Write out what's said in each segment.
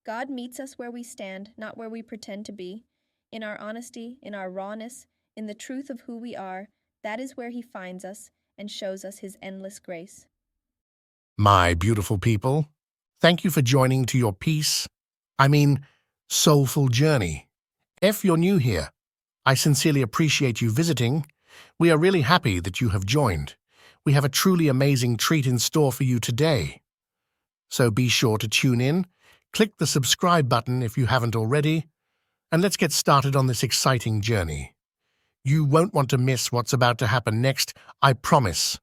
God meets us where we stand, not where we pretend to be. In our honesty, in our rawness, in the truth of who we are, that is where He finds us and shows us His endless grace. My beautiful people, thank you for joining to your soulful journey. If you're new here, I sincerely appreciate you visiting. We are really happy that you have joined. We have a truly amazing treat in store for you today. So be sure to tune in, click the subscribe button if you haven't already, and let's get started on this exciting journey. You won't want to miss what's about to happen next, I promise.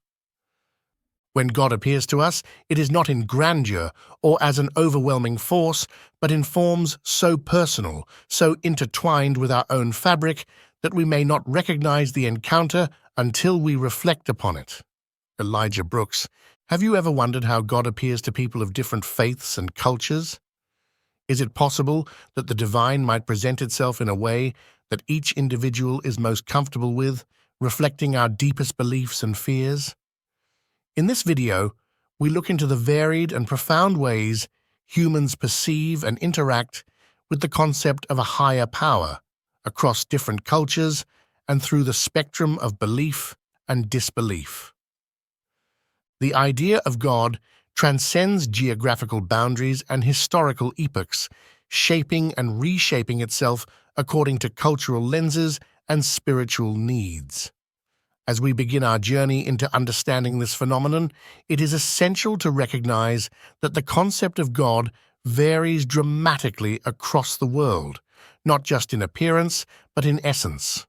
When God appears to us, it is not in grandeur or as an overwhelming force, but in forms so personal, so intertwined with our own fabric, that we may not recognize the encounter until we reflect upon it. Elijah Brooks, have you ever wondered how God appears to people of different faiths and cultures? Is it possible that the divine might present itself in a way that each individual is most comfortable with, reflecting our deepest beliefs and fears? In this video, we look into the varied and profound ways humans perceive and interact with the concept of a higher power across different cultures and through the spectrum of belief and disbelief. The idea of God transcends geographical boundaries and historical epochs, shaping and reshaping itself according to cultural lenses and spiritual needs. As we begin our journey into understanding this phenomenon, it is essential to recognize that the concept of God varies dramatically across the world, not just in appearance, but in essence.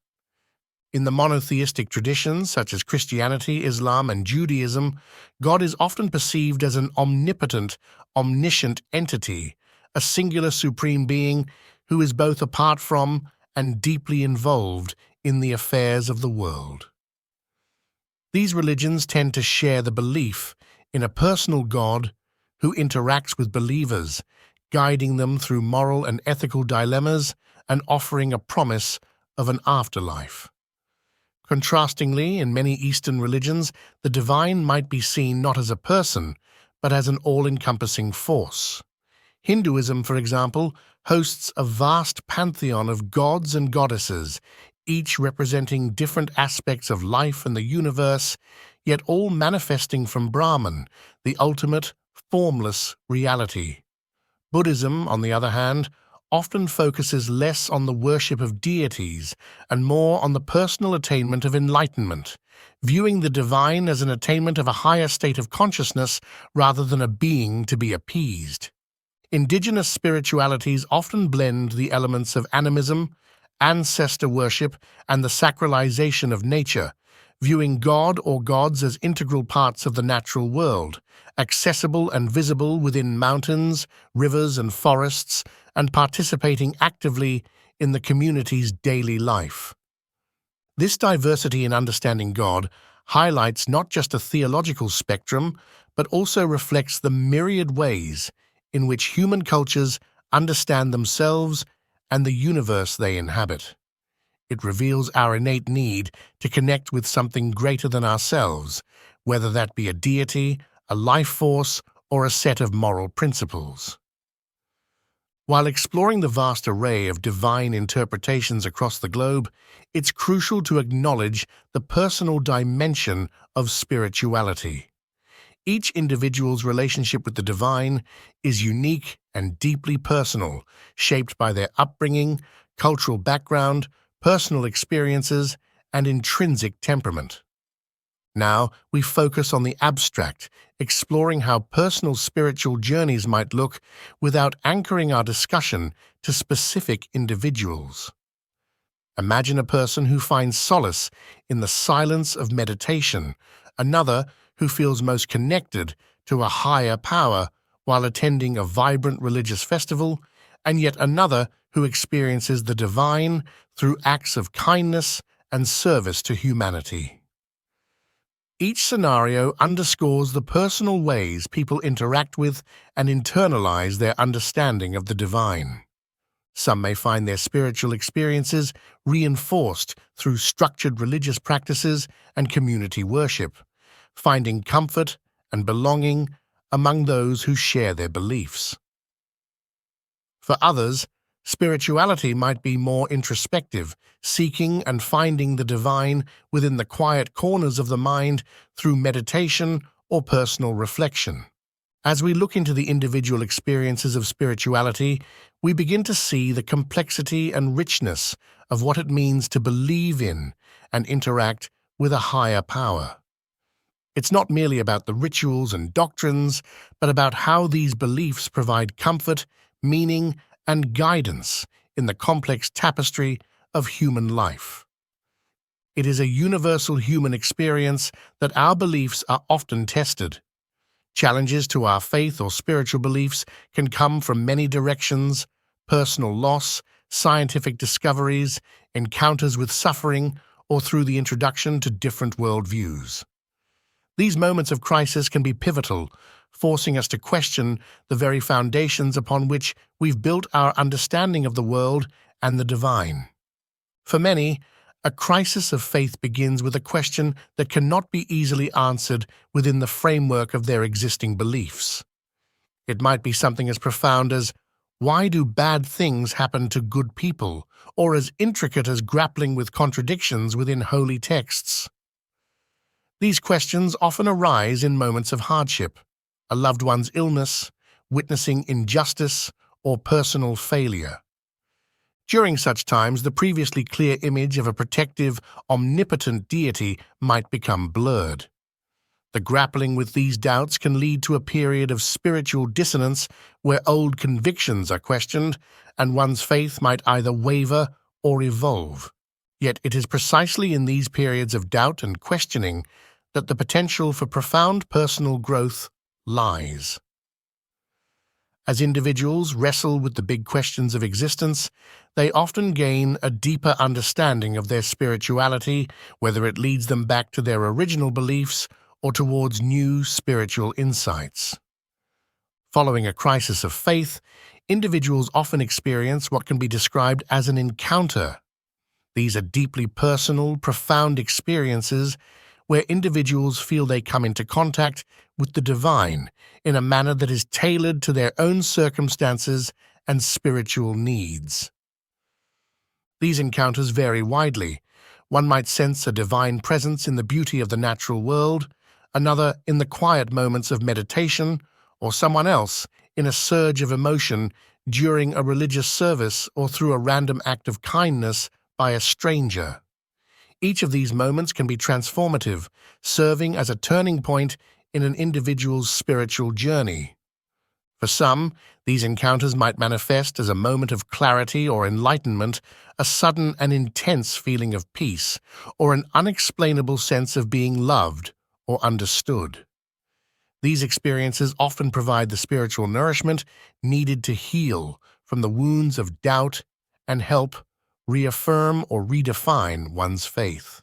In the monotheistic traditions, such as Christianity, Islam, and Judaism, God is often perceived as an omnipotent, omniscient entity, a singular supreme being who is both apart from and deeply involved in the affairs of the world. These religions tend to share the belief in a personal God who interacts with believers, guiding them through moral and ethical dilemmas and offering a promise of an afterlife. Contrastingly, in many Eastern religions, the divine might be seen not as a person, but as an all-encompassing force. Hinduism, for example, hosts a vast pantheon of gods and goddesses, each representing different aspects of life and the universe, yet all manifesting from Brahman, the ultimate, formless reality. Buddhism, on the other hand, often focuses less on the worship of deities and more on the personal attainment of enlightenment, viewing the divine as an attainment of a higher state of consciousness rather than a being to be appeased. Indigenous spiritualities often blend the elements of animism, ancestor worship, and the sacralization of nature, viewing God or gods as integral parts of the natural world, accessible and visible within mountains, rivers, and forests, and participating actively in the community's daily life. This diversity in understanding God highlights not just a theological spectrum, but also reflects the myriad ways in which human cultures understand themselves and the universe they inhabit. It reveals our innate need to connect with something greater than ourselves, whether that be a deity, a life force, or a set of moral principles. While exploring the vast array of divine interpretations across the globe, it's crucial to acknowledge the personal dimension of spirituality. Each individual's relationship with the divine is unique and deeply personal, shaped by their upbringing, cultural background, personal experiences, and intrinsic temperament. Now, we focus on the abstract, exploring how personal spiritual journeys might look without anchoring our discussion to specific individuals. Imagine a person who finds solace in the silence of meditation, another who feels most connected to a higher power while attending a vibrant religious festival, and yet another who experiences the divine through acts of kindness and service to humanity. Each scenario underscores the personal ways people interact with and internalize their understanding of the divine. Some may find their spiritual experiences reinforced through structured religious practices and community worship, finding comfort and belonging among those who share their beliefs. For others, spirituality might be more introspective, seeking and finding the divine within the quiet corners of the mind through meditation or personal reflection. As we look into the individual experiences of spirituality, we begin to see the complexity and richness of what it means to believe in and interact with a higher power. It's not merely about the rituals and doctrines, but about how these beliefs provide comfort, meaning, and guidance in the complex tapestry of human life. It is a universal human experience that our beliefs are often tested. Challenges to our faith or spiritual beliefs can come from many directions: personal loss, scientific discoveries, encounters with suffering, or through the introduction to different worldviews. These moments of crisis can be pivotal, forcing us to question the very foundations upon which we've built our understanding of the world and the divine. For many, a crisis of faith begins with a question that cannot be easily answered within the framework of their existing beliefs. It might be something as profound as, why do bad things happen to good people, or as intricate as grappling with contradictions within holy texts? These questions often arise in moments of hardship, a loved one's illness, witnessing injustice, or personal failure. During such times, the previously clear image of a protective, omnipotent deity might become blurred. The grappling with these doubts can lead to a period of spiritual dissonance where old convictions are questioned and one's faith might either waver or evolve. Yet it is precisely in these periods of doubt and questioning that the potential for profound personal growth lies. As individuals wrestle with the big questions of existence, they often gain a deeper understanding of their spirituality, whether it leads them back to their original beliefs or towards new spiritual insights. Following a crisis of faith, individuals often experience what can be described as an encounter. These are deeply personal, profound experiences where individuals feel they come into contact with the divine in a manner that is tailored to their own circumstances and spiritual needs. These encounters vary widely. One might sense a divine presence in the beauty of the natural world, another in the quiet moments of meditation, or someone else in a surge of emotion during a religious service or through a random act of kindness by a stranger. Each of these moments can be transformative, serving as a turning point in an individual's spiritual journey. For some, these encounters might manifest as a moment of clarity or enlightenment, a sudden and intense feeling of peace, or an unexplainable sense of being loved or understood. These experiences often provide the spiritual nourishment needed to heal from the wounds of doubt and help reaffirm or redefine one's faith.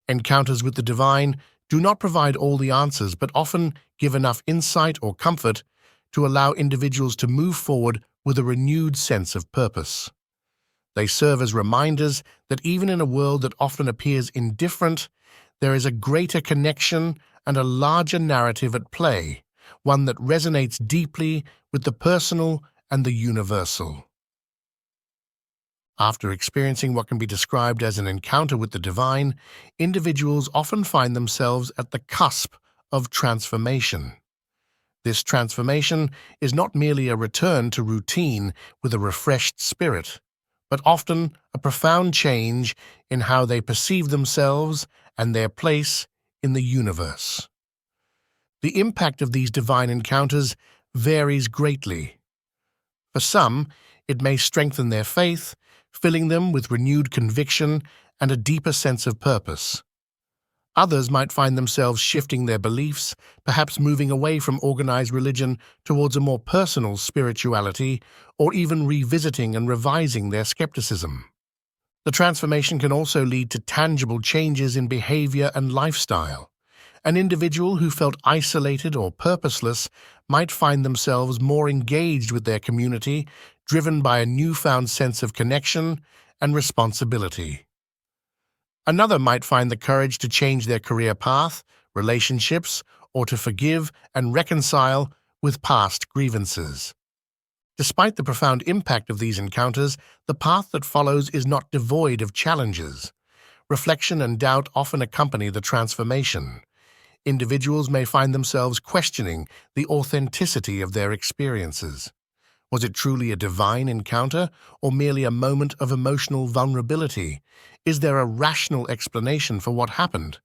Encounters with the divine do not provide all the answers, but often give enough insight or comfort to allow individuals to move forward with a renewed sense of purpose. They serve as reminders that even in a world that often appears indifferent, there is a greater connection and a larger narrative at play, one that resonates deeply with the personal and the universal. After experiencing what can be described as an encounter with the divine, individuals often find themselves at the cusp of transformation. This transformation is not merely a return to routine with a refreshed spirit, but often a profound change in how they perceive themselves and their place in the universe. The impact of these divine encounters varies greatly. For some, it may strengthen their faith, filling them with renewed conviction and a deeper sense of purpose. Others might find themselves shifting their beliefs, perhaps moving away from organized religion towards a more personal spirituality, or even revisiting and revising their skepticism. The transformation can also lead to tangible changes in behavior and lifestyle. An individual who felt isolated or purposeless might find themselves more engaged with their community, driven by a newfound sense of connection and responsibility. Another might find the courage to change their career path, relationships, or to forgive and reconcile with past grievances. Despite the profound impact of these encounters, the path that follows is not devoid of challenges. Reflection and doubt often accompany the transformation. Individuals may find themselves questioning the authenticity of their experiences. Was it truly a divine encounter or merely a moment of emotional vulnerability? Is there a rational explanation for what happened?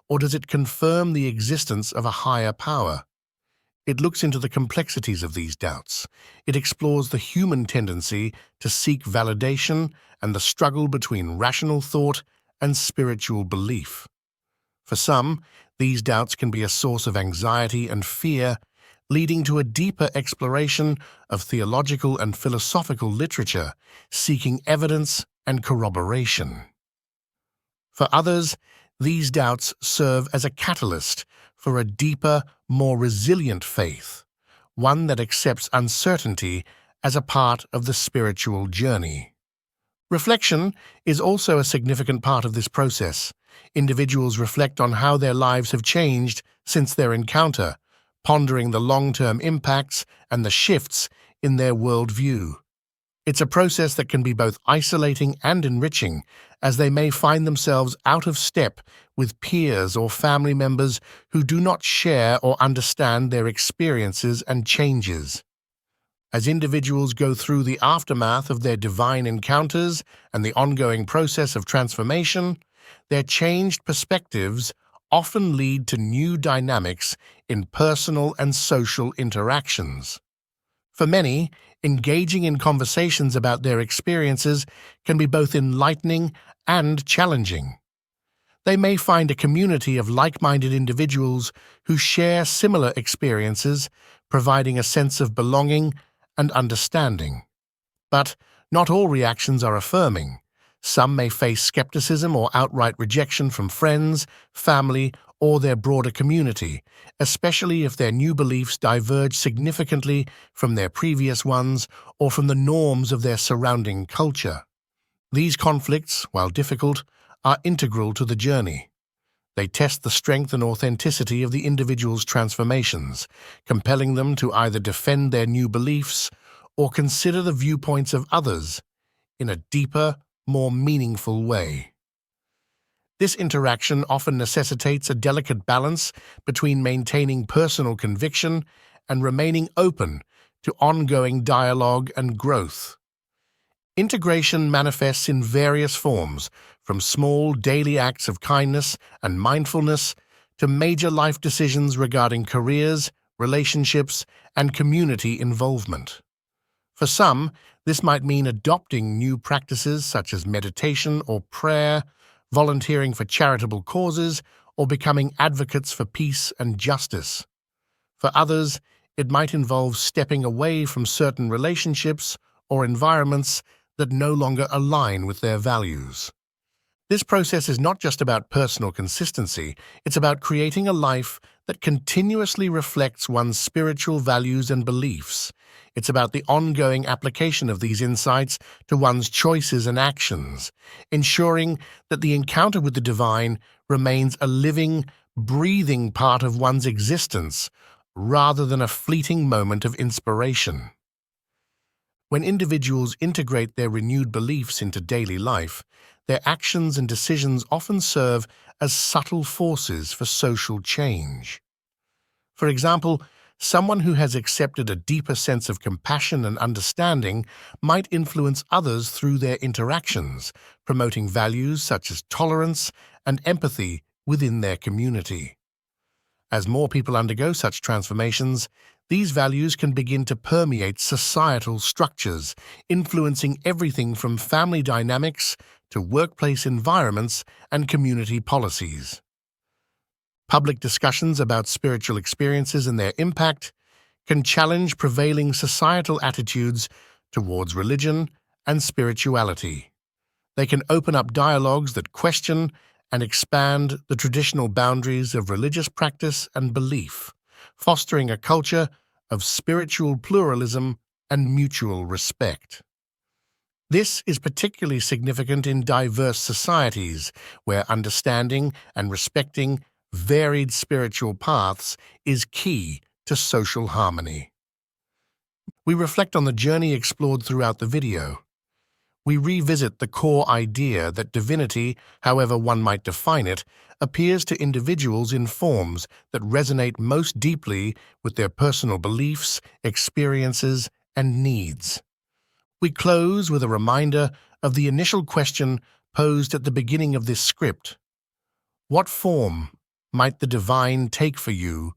Or does it confirm the existence of a higher power? It looks into the complexities of these doubts. It explores the human tendency to seek validation and the struggle between rational thought and spiritual belief. For some, these doubts can be a source of anxiety and fear, leading to a deeper exploration of theological and philosophical literature, seeking evidence and corroboration. For others, these doubts serve as a catalyst for a deeper, more resilient faith, one that accepts uncertainty as a part of the spiritual journey. Reflection is also a significant part of this process. Individuals reflect on how their lives have changed since their encounter, pondering the long-term impacts and the shifts in their worldview. It's a process that can be both isolating and enriching, as they may find themselves out of step with peers or family members who do not share or understand their experiences and changes. As individuals go through the aftermath of their divine encounters and the ongoing process of transformation, their changed perspectives often lead to new dynamics in personal and social interactions. For many, engaging in conversations about their experiences can be both enlightening and challenging. They may find a community of like-minded individuals who share similar experiences, providing a sense of belonging and understanding. But not all reactions are affirming. Some may face skepticism or outright rejection from friends, family, or their broader community, especially if their new beliefs diverge significantly from their previous ones or from the norms of their surrounding culture. These conflicts, while difficult, are integral to the journey. They test the strength and authenticity of the individual's transformations, compelling them to either defend their new beliefs or consider the viewpoints of others in a deeper, more meaningful way. This interaction often necessitates a delicate balance between maintaining personal conviction and remaining open to ongoing dialogue and growth. Integration manifests in various forms, from small daily acts of kindness and mindfulness to major life decisions regarding careers, relationships, and community involvement. For some, this might mean adopting new practices such as meditation or prayer, volunteering for charitable causes, or becoming advocates for peace and justice. For others, it might involve stepping away from certain relationships or environments that no longer align with their values. This process is not just about personal consistency, it's about creating a life that continuously reflects one's spiritual values and beliefs. It's about the ongoing application of these insights to one's choices and actions, ensuring that the encounter with the divine remains a living, breathing part of one's existence, rather than a fleeting moment of inspiration. When individuals integrate their renewed beliefs into daily life, their actions and decisions often serve as subtle forces for social change. For example, someone who has accepted a deeper sense of compassion and understanding might influence others through their interactions, promoting values such as tolerance and empathy within their community. As more people undergo such transformations, these values can begin to permeate societal structures, influencing everything from family dynamics to workplace environments and community policies. Public discussions about spiritual experiences and their impact can challenge prevailing societal attitudes towards religion and spirituality. They can open up dialogues that question and expand the traditional boundaries of religious practice and belief, fostering a culture of spiritual pluralism and mutual respect. This is particularly significant in diverse societies, where understanding and respecting varied spiritual paths is key to social harmony. We reflect on the journey explored throughout the video. We revisit the core idea that divinity, however one might define it, appears to individuals in forms that resonate most deeply with their personal beliefs, experiences, and needs. We close with a reminder of the initial question posed at the beginning of this script. What form might the divine take for you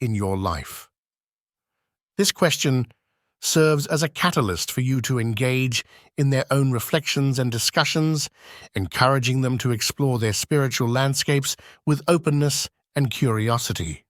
in your life? This question serves as a catalyst for you to engage in their own reflections and discussions, encouraging them to explore their spiritual landscapes with openness and curiosity.